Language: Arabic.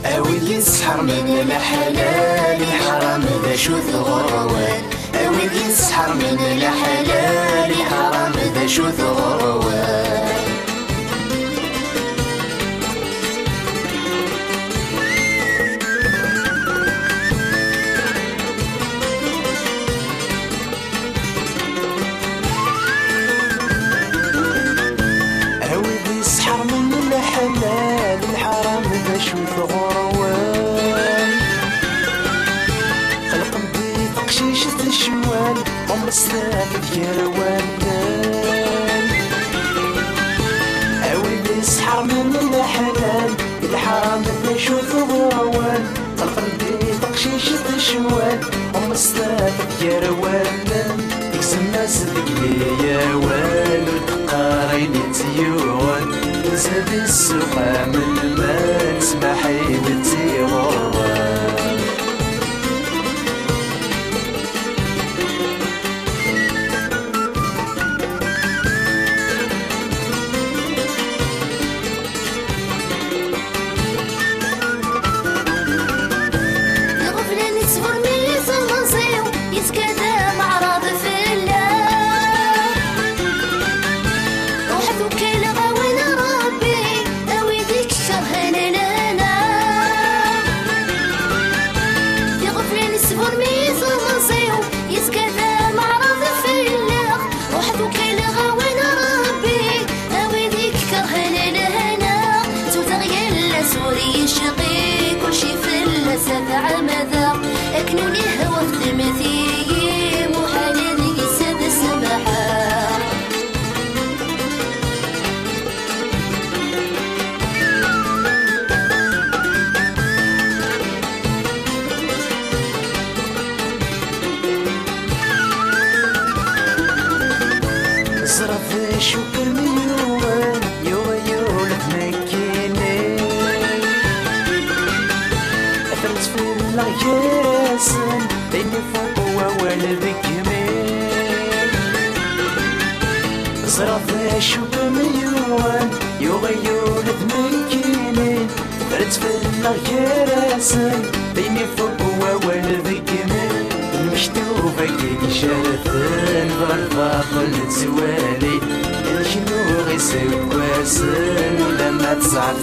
أويل يسحر من الحلال حرام ذا شو ثغروان. أويل يسحر من الحلال حرام ذا شو ثغروان. يسحر من الحلال الحرام ذا شو ثغروان. خلق مدي تقشيشة الشوال عمر السلافة يروان. أويل يسحر من الحلال الحرام ذا شو ثغروان. خلق مدي تقشيشة الشوال عمر السلافة يروان. يكسم الناس ذكلي وال وتقارين تيوان. زاد السوق من المال سبحي بالتيغوان. الغفلة نتصبر ملي تنصيو يتكادى معرض في الله. وحدو كيلغا وين ربي اوي ديك الشرهن لنا. الغفلة نتصبر ملي تنصيو يتكادى معرض في الله. وحدو كيلغا وين ربي اوي ديك الشرهن لنا. توتغيال سوري شقي كلشي في سفع مذا اكنوني هوا التمثيل محال يسد السبحة. زرف شوك الميوان يوغا يولد مكيني. أثرت في الغياسن بيني فوق ووالدك يمين. زرف شوك الميوان يوغا يولد مكيني. أثرت في الغياسن بيني فوق ووالدك يمين. المشتوفة كي شرفن بالفاضل تسوالي. شنو غيسوي كواسن لما تصعد